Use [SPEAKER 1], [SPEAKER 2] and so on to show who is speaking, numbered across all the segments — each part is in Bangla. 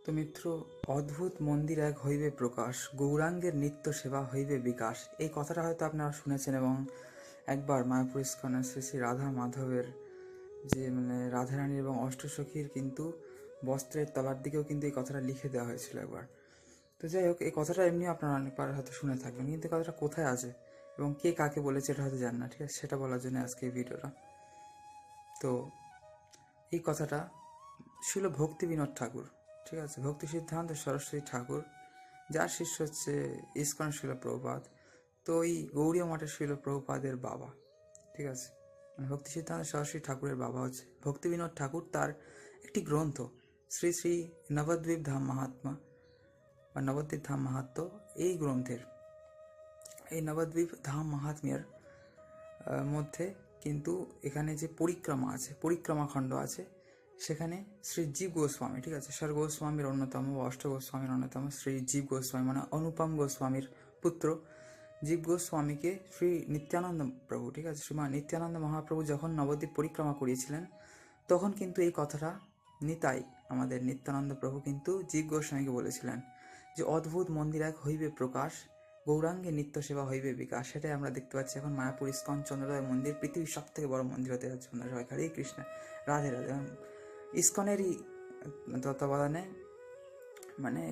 [SPEAKER 1] তো মিত্র, অদ্ভুত মন্দির এক হইবে প্রকাশ, গৌরাঙ্গের নিত্য সেবা হইবে বিকাশ। এই কথাটা হয়তো আপনারা শুনেছেন এবং একবার মায়াপুর ইস্কনে শ্রী শ্রী রাধা মাধবের যে রাধারানী এবং অষ্টসখীর কিন্তু বস্ত্রের তলার দিকেও কিন্তু এই কথাটা লিখে দেওয়া হয়েছিল একবার। তো যাই হোক, এই কথাটা এমনি আপনারা অনেকবার হয়তো শুনে থাকবেন, কিন্তু এই কথাটা কোথায় আছে এবং কে কাকে বলেছে এটা হয়তো জান না, ঠিক আছে? সেটা বলার জন্য আজকে এই ভিডিওটা। তো এই কথাটা ছিল ভক্তি বিনোদ ঠাকুর, ঠিক আছে? ভক্তি সিদ্ধান্ত সরস্বতী ঠাকুর, যার শিষ্য হচ্ছে ইস্কন শিল প্রভুপাদ। তো এই গৌড়ীয় মঠের শিল প্রভুপাদের বাবা, ঠিক আছে? ভক্তি সিদ্ধান্ত সরস্বতী ঠাকুরের বাবা হচ্ছে ভক্তি বিনোদ ঠাকুর। তার একটি গ্রন্থ শ্রী শ্রী নবদ্বীপ ধাম মাহাত্মা বা নবদ্বীপ ধাম মাহাত্ম্য, এই গ্রন্থের এই নবদ্বীপ ধাম মাহাত্ম্যের মধ্যে কিন্তু এখানে যে পরিক্রমা আছে, পরিক্রমা খণ্ড আছে, সেখানে শ্রী জীব গোস্বামী, ঠিক আছে, স্বর গোস্বামীর অন্যতম বা অষ্ট গোস্বামীর অন্যতম শ্রী জীব গোস্বামী মানে অনুপম গোস্বামীর পুত্র জীব গোস্বামীকে শ্রী নিত্যানন্দ প্রভু, ঠিক আছে, শ্রীমান নিত্যানন্দ মহাপ্রভু যখন নবদ্বীপ পরিক্রমা করিয়েছিলেন, তখন কিন্তু এই কথাটা নিতাই আমাদের নিত্যানন্দ প্রভু কিন্তু জীব গোস্বামীকে বলেছিলেন যে অদ্ভুত মন্দির এক হইবে প্রকাশ, গৌরাঙ্গে নিত্য সেবা হইবে বিকাশ। সেটাই আমরা দেখতে পাচ্ছি এখন মায়াপুর ইস্কন চন্দ্রোদয় মন্দির পৃথিবীর সব থেকে বড় মন্দির হতে যাচ্ছে। আমরা সবাই হরে কৃষ্ণ, রাধে রাধে। ইস্কনেরই তত্ত্বাবধানে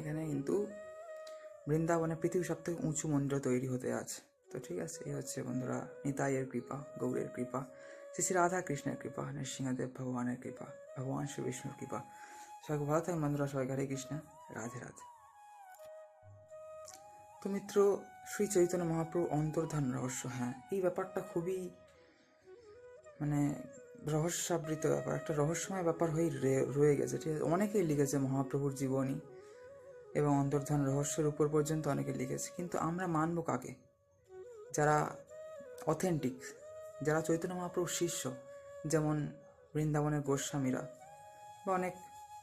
[SPEAKER 1] এখানে কিন্তু বৃন্দাবনে পৃথিবীর সব থেকে উঁচু মন্দির তৈরি হতে আছে। তো ঠিক আছে, এই হচ্ছে বন্ধুরা নিতাইয়ের কৃপা, গৌরের কৃপা, শ্রী শ্রী রাধা কৃষ্ণের কৃপা, নৃসিংহদেব ভগবানের কৃপা, ভগবান শ্রী বিষ্ণুর কৃপা। সবাইকে ভালো থাকেন বন্ধুরা, সবাই হরে কৃষ্ণ, রাধে রাধে। তো মিত্র, শ্রী চৈতন্য মহাপ্রভু অন্তর্ধান রহস্য, হ্যাঁ, এই ব্যাপারটা খুবই রহস্যাবৃত ব্যাপার, একটা রহস্যময় ব্যাপার হয়ে রয়ে গেছে, ঠিক আছে? অনেকেই লিখেছে মহাপ্রভুর জীবনী এবং অন্তর্ধান রহস্যের উপর পর্যন্ত অনেকে লিখেছে, কিন্তু আমরা মানব কাকে? যারা অথেন্টিক, যারা চৈতন্য মহাপ্রভুর শিষ্য, যেমন বৃন্দাবনের গোস্বামীরা বা অনেক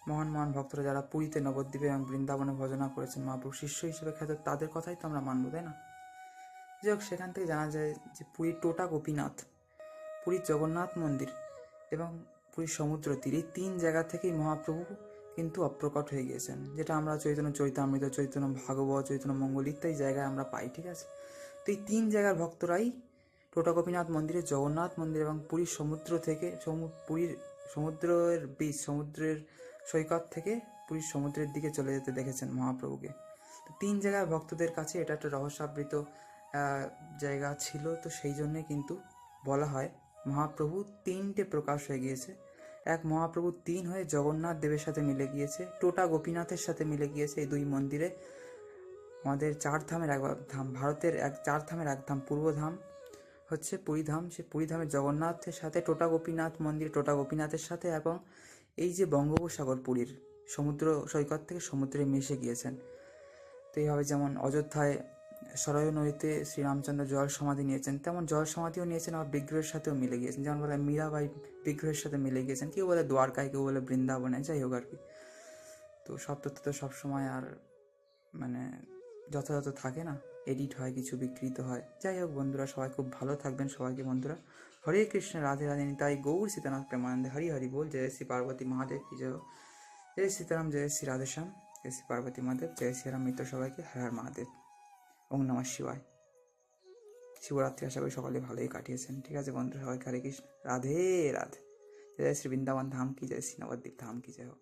[SPEAKER 1] মহান মহান ভক্তরা যারা পুরীতে নবদ্বীপে এবং বৃন্দাবনে ভজনা করেছেন, মহাপ্রভুর শিষ্য হিসেবে খ্যাত, তাদের কথাই তো আমরা মানব, তাই না? যাই হোক, সেখান থেকে জানা যায় যে পুরীর টোটা গোপীনাথ, পুরীর জগন্নাথ মন্দির এবং পুরীর সমুদ্র তীর, এই তিন জায়গা থেকেই মহাপ্রভু কিন্তু অপ্রকট হয়ে গিয়েছেন, যেটা আমরা চৈতন্য চৈতামৃত, চৈতন্য ভাগবত, চৈতন্য মঙ্গল ইত্যাদি জায়গায় আমরা পাই, ঠিক আছে? তো এই তিন জায়গার ভক্তরাই টোটা গোপীনাথ মন্দিরে, জগন্নাথ মন্দির এবং পুরীর সমুদ্র থেকে পুরীর সমুদ্রের বীচ, সমুদ্রের সৈকত থেকে পুরীর সমুদ্রের দিকে চলে যেতে দেখেছেন মহাপ্রভুকে। তো তিন জায়গায় ভক্তদের কাছে এটা একটা রহস্যাবৃত জায়গা ছিল। তো সেই জন্যে কিন্তু বলা হয় মহাপ্রভু তিনটে প্রকাশ হয়ে গিয়েছে। এক, মহাপ্রভু তিন হয়ে জগন্নাথ দেবের সাথে মিলে গিয়েছে, টোটা গোপীনাথের সাথে মিলে গিয়েছে। এই দুই মন্দিরে আমাদের চার ধামের এক ধাম, ভারতের চার ধামের এক ধাম পূর্বধাম হচ্ছে পুরীধাম। সে পুরীধামে জগন্নাথের সাথে টোটা গোপীনাথ মন্দির, টোটা গোপীনাথের সাথে, এবং এই যে বঙ্গোপসাগর পুরীর সমুদ্র সৈকত থেকে সমুদ্রে মিশে গিয়েছেন। তো এইভাবে যেমন অযোধ্যায় সরয়ূ নদীতে শ্রীরামচন্দ্র জল সমাধি নিয়েছেন, তেমন জল সমাধিও নিয়েছেন, আবার বিগ্রহের সাথেও মিলে গিয়েছেন। যেমন বলে মীরাবাই বিগ্রহের সাথে মিলে গিয়েছেন, কেউ বলে দ্বারকায়, কেউ বলে বৃন্দাবনে, যাই হোক আর কি। তো সব তথ্য তো সবসময় আর যথাযথ থাকে না, এডিট হয়, কিছু বিকৃত হয়। যাই হোক বন্ধুরা, সবাই খুব ভালো থাকবেন। সবাইকে বন্ধুরা হরে কৃষ্ণ, রাধে রাধে, নিতাই গৌর সীতানাথ প্রেমানন্দে, হরি হরি বল। জয় শ্রী পার্বতী মহাদেব কি জয়, জয় সীতারাম, জয় শ্রী রাধেশ্যাম, জয় শ্রী পার্বতী মহাদেব, জয় শ্রীরাম। মিত্র সবাইকে হর হর মহাদেব, ওম নমঃ শিবায়। শিবরাত্রি আশা করি সকলে ভালোই কাটিয়েছেন, ঠিক আছে বন্ধুরা? সবাইকে হরে কৃষ্ণ, রাধে রাধে। জয় শ্রী বৃন্দাবন ধাম কি জয়, শ্রী নবদ্বীপ ধাম কি জয় হোক।